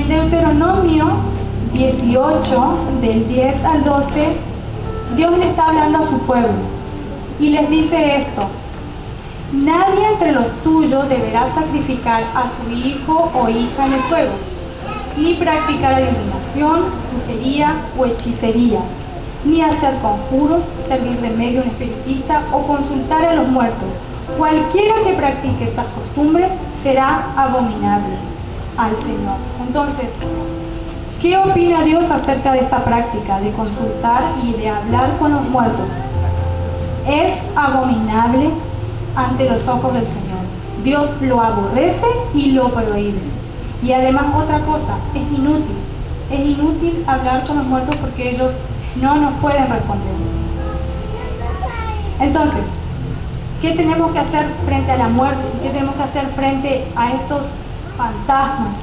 En Deuteronomio 18, del 10 al 12, Dios le está hablando a su pueblo y les dice esto: nadie entre los tuyos deberá sacrificar a su hijo o hija en el fuego, ni practicar adivinación, brujería o hechicería, ni hacer conjuros, servir de medio a un espiritista o consultar a los muertos. Cualquiera que practique estas costumbres será abominable al Señor. Entonces, ¿qué opina Dios acerca de esta práctica de consultar y de hablar con los muertos? Es abominable ante los ojos del Señor. Dios lo aborrece y lo prohíbe. Y además, otra cosa, es inútil hablar con los muertos porque ellos no nos pueden responder. Entonces, ¿qué tenemos que hacer frente a la muerte? ¿Qué tenemos que hacer frente a estos fantasmas?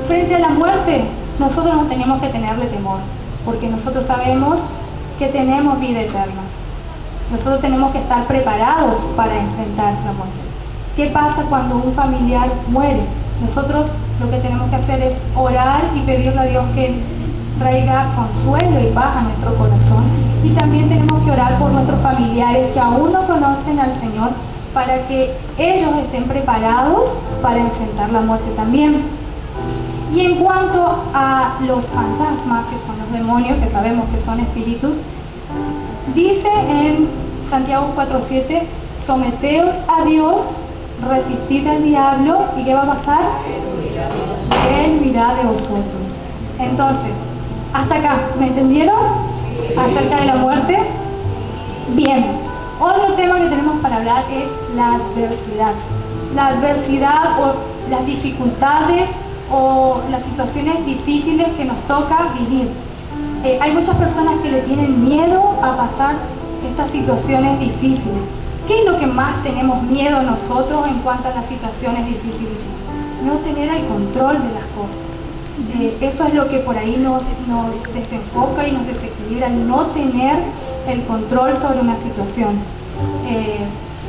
Frente a la muerte, nosotros no tenemos que tenerle temor, porque nosotros sabemos que tenemos vida eterna. Nosotros tenemos que estar preparados para enfrentar la muerte. ¿Qué pasa cuando un familiar muere? Nosotros lo que tenemos que hacer es orar y pedirle a Dios que traiga consuelo y paz a nuestro corazón. Y también tenemos que orar por nuestros familiares que aún no conocen al Señor, para que ellos estén preparados para enfrentar la muerte también. Y en cuanto a los fantasmas, que son los demonios, que sabemos que son espíritus, dice en Santiago 4:7: someteos a Dios, resistid al diablo, ¿y qué va a pasar? Él huirá de vosotros. Entonces, hasta acá, ¿me entendieron? Acerca de la muerte. Bien, otro tema que tenemos para hablar es la adversidad. La adversidad o las dificultades o las situaciones difíciles que nos toca vivir. Hay muchas personas que le tienen miedo a pasar estas situaciones difíciles. ¿Qué es lo que más tenemos miedo nosotros en cuanto a las situaciones difíciles? No tener el control de las cosas. Eso es lo que por ahí nos desenfoca y nos desequilibra, no tener el control sobre una situación.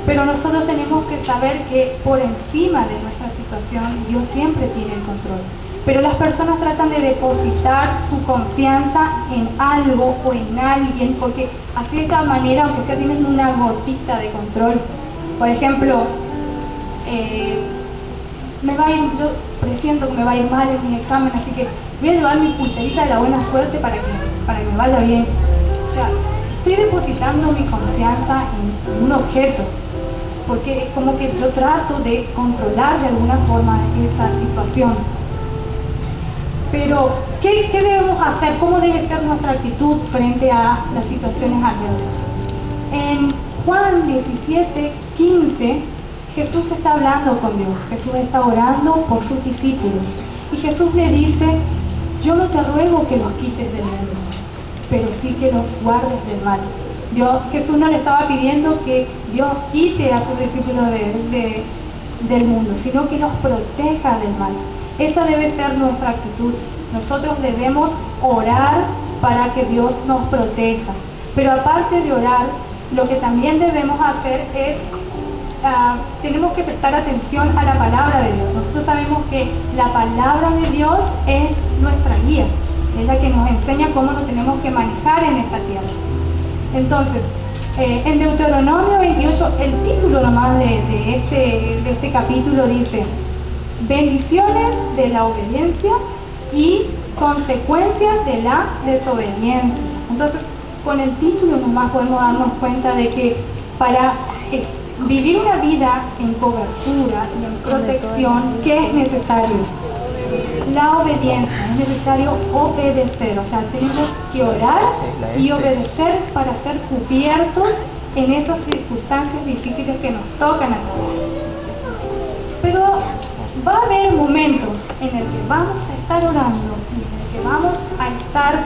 Pero nosotros tenemos que saber que por encima de nuestra situación Dios siempre tiene el control. Pero las personas tratan de depositar su confianza en algo o en alguien, porque así de esta manera, aunque sea, tienen una gotita de control. Por ejemplo, yo presiento que me va a ir mal en mi examen, así que voy a llevar mi pulserita de la buena suerte para que me vaya bien. O sea, estoy depositando mi confianza en un objeto, porque es como que yo trato de controlar de alguna forma esa situación. Pero, ¿qué debemos hacer? ¿Cómo debe ser nuestra actitud frente a las situaciones adversas? En Juan 17:15, Jesús está hablando con Dios. Jesús está orando por sus discípulos. Y Jesús le dice: yo no te ruego que los quites del mundo, pero sí que los guardes del mal. Jesús no le estaba pidiendo que Dios quite a sus discípulos del mundo, sino que los proteja del mal. Esa debe ser nuestra actitud. Nosotros debemos orar para que Dios nos proteja. Pero aparte de orar, lo que también debemos hacer es, tenemos que prestar atención a la palabra de Dios. Nosotros sabemos que la palabra de Dios es nuestra guía, es la que nos enseña cómo nos tenemos que manejar en esta tierra. Entonces, en Deuteronomio 28, el título nomás de este capítulo dice: bendiciones de la obediencia y consecuencias de la desobediencia. Entonces, con el título nomás podemos darnos cuenta de que para vivir una vida en cobertura y en protección, ¿qué es necesario? La obediencia. Es necesario obedecer. O sea, tenemos que orar y obedecer para ser cubiertos en esas circunstancias difíciles que nos tocan a todos. Pero va a haber momentos en el que vamos a estar orando, en el que vamos a estar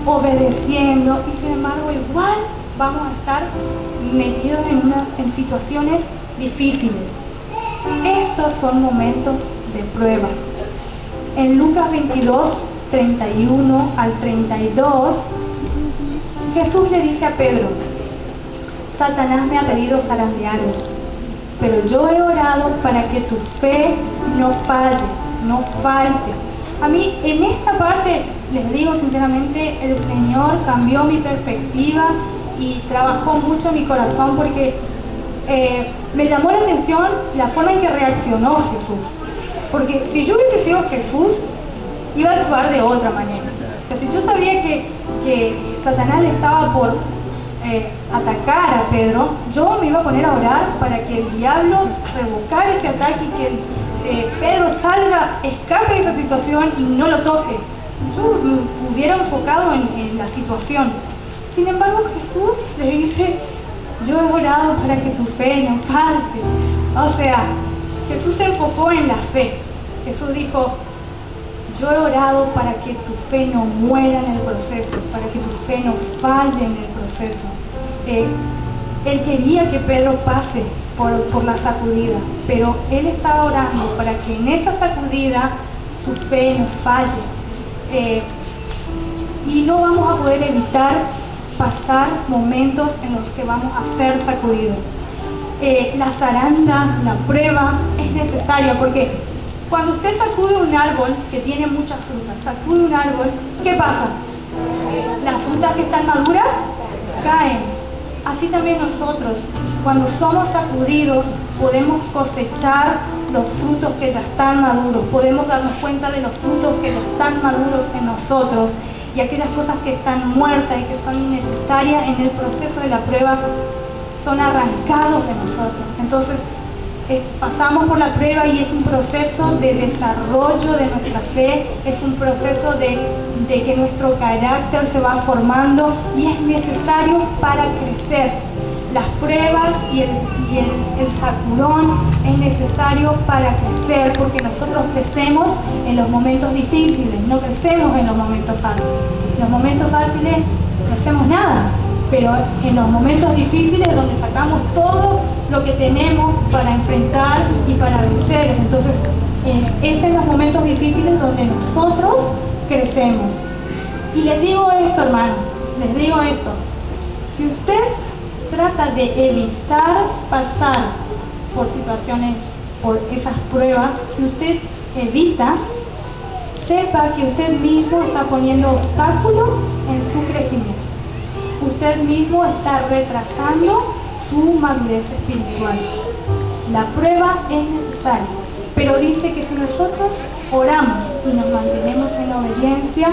obedeciendo, y sin embargo igual vamos a estar metidos en situaciones difíciles. Estos son momentos de prueba. En Lucas 22, 31 al 32, Jesús le dice a Pedro: Satanás me ha pedido zarandearos, pero yo he orado para que tu fe no falle, no falte. A mí en esta parte, les digo sinceramente, el Señor cambió mi perspectiva y trabajó mucho en mi corazón porque me llamó la atención la forma en que reaccionó Jesús. Porque si yo hubiese sido Jesús, iba a actuar de otra manera. O sea, si yo sabía que Satanás le estaba por atacar a Pedro, yo me iba a poner a orar para que el diablo revocara ese ataque y que Pedro salga, escape de esa situación y no lo toque. Yo me hubiera enfocado en la situación. Sin embargo, Jesús le dice: yo he orado para que tu fe no falte. O sea, Jesús se enfocó en la fe. Jesús dijo: yo he orado para que tu fe no muera en el proceso, para que tu fe no falle en el proceso. Él quería que Pedro pase por la sacudida, pero él estaba orando para que en esa sacudida su fe no falle. Y no vamos a poder evitar pasar momentos en los que vamos a ser sacudidos. La zaranda, la prueba es necesaria, porque cuando usted sacude un árbol que tiene muchas frutas, sacude un árbol, ¿qué pasa? Las frutas que están maduras caen. Así también nosotros, cuando somos sacudidos, podemos cosechar los frutos que ya están maduros, podemos darnos cuenta de los frutos que ya están maduros en nosotros, y aquellas cosas que están muertas y que son innecesarias en el proceso de la prueba son arrancados de nosotros. Entonces, pasamos por la prueba y es un proceso de desarrollo de nuestra fe, es un proceso de que nuestro carácter se va formando y es necesario para crecer. Las pruebas y el sacudón es necesario para crecer, porque nosotros crecemos en los momentos difíciles, no crecemos en los momentos fáciles. En los momentos fáciles no hacemos nada, pero en los momentos difíciles es donde sacamos todo lo que tenemos para enfrentar y para vencer. Entonces, es en los momentos difíciles donde nosotros crecemos. Y les digo esto, hermanos, les digo esto: si usted trata de evitar pasar por situaciones, por esas pruebas, si usted evita, sepa que usted mismo está poniendo obstáculos en su crecimiento. Usted mismo está retrasando su madurez espiritual. La prueba es necesaria, pero dice que si nosotros oramos y nos mantenemos en obediencia,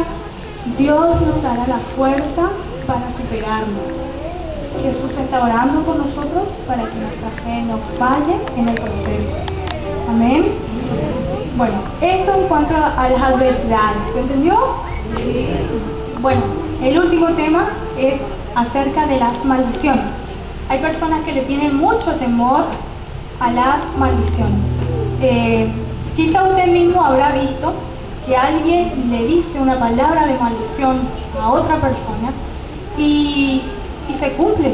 Dios nos dará la fuerza para superarlo. Jesús está orando por nosotros para que nuestra fe no falle en el proceso. Amén. Bueno, esto en cuanto a las adversidades, ¿se entendió? Sí. Bueno, el último tema es acerca de las maldiciones. Hay personas que le tienen mucho temor a las maldiciones. Quizá usted mismo habrá visto que alguien le dice una palabra de maldición a otra persona y se cumple.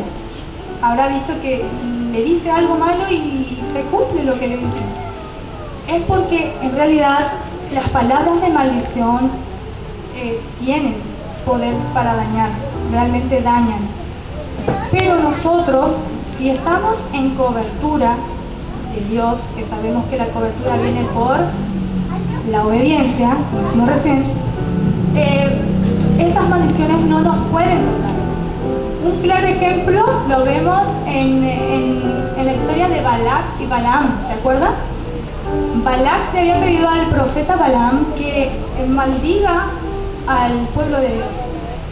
Habrá visto que le dice algo malo y se cumple lo que le dice. Es porque en realidad las palabras de maldición tienen poder para dañar, realmente dañan. Pero nosotros, si estamos en cobertura de Dios, que sabemos que la cobertura viene por la obediencia, como decimos recién, esas maldiciones no nos pueden tocar. Un claro ejemplo lo vemos en la historia de Balac y Balaam, ¿se acuerdan? Balac le había pedido al profeta Balaam que maldiga al pueblo de Dios.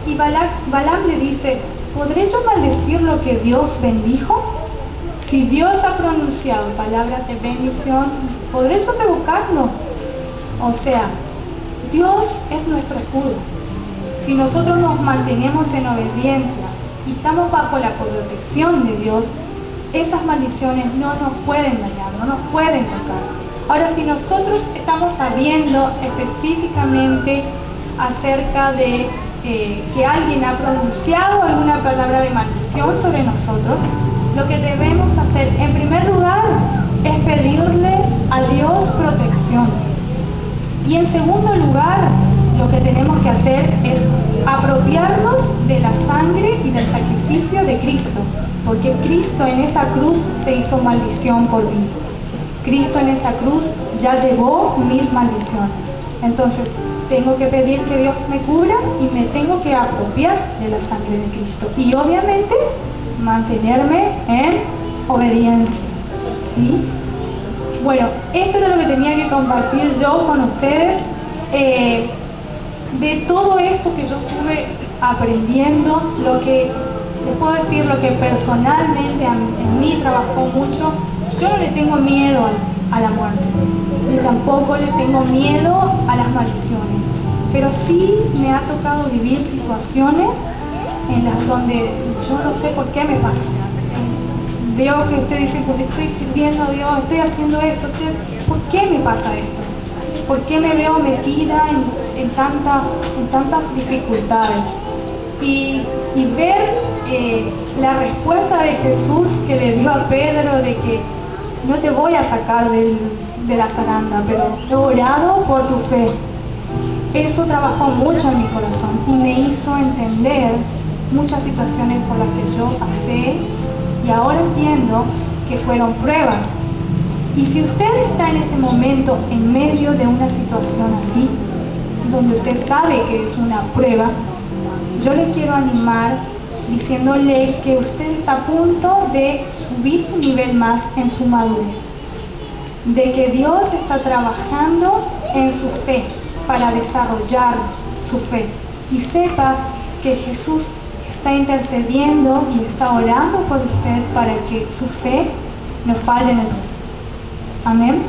Y Balaam le dice: ¿podré yo maldecir lo que Dios bendijo? Si Dios ha pronunciado palabras de bendición, ¿podré yo revocarlo? O sea, Dios es nuestro escudo. Si nosotros nos mantenemos en obediencia y estamos bajo la protección de Dios, esas maldiciones no nos pueden dañar, no nos pueden tocar. Ahora, si nosotros estamos sabiendo específicamente acerca de que alguien ha pronunciado alguna palabra de maldición sobre nosotros, lo que debemos hacer en primer lugar es pedirle a Dios protección. Y en segundo lugar, lo que tenemos que hacer es apropiarnos de la sangre y del sacrificio de Cristo, porque Cristo en esa cruz se hizo maldición por mí. Cristo en esa cruz ya llevó mis maldiciones. Entonces, tengo que pedir que Dios me cubra y me tengo que apropiar de la sangre de Cristo. Y obviamente, mantenerme en obediencia. ¿Sí? Bueno, esto es lo que tenía que compartir yo con ustedes. De todo esto que yo estuve aprendiendo, lo que les puedo decir, lo que personalmente en mí trabajó mucho, yo no le tengo miedo a la muerte, ni tampoco le tengo miedo a las maldiciones, pero sí me ha tocado vivir situaciones en las donde yo no sé por qué me pasa. Veo que usted dice, porque estoy sirviendo a Dios, estoy haciendo esto, ¿por qué me pasa esto? ¿Por qué me veo metida en tantas dificultades? Y ver la respuesta de Jesús que le dio a Pedro de que no te voy a sacar de la zaranda, pero he orado por tu fe. Eso trabajó mucho en mi corazón y me hizo entender muchas situaciones por las que yo pasé, y ahora entiendo que fueron pruebas. Y si usted está en este momento en medio de una situación así, donde usted sabe que es una prueba, yo le quiero animar diciéndole que usted está a punto de subir un nivel más en su madurez, de que Dios está trabajando en su fe para desarrollar su fe, y sepa que Jesús está intercediendo y está orando por usted para que su fe no falle en el proceso. Amén.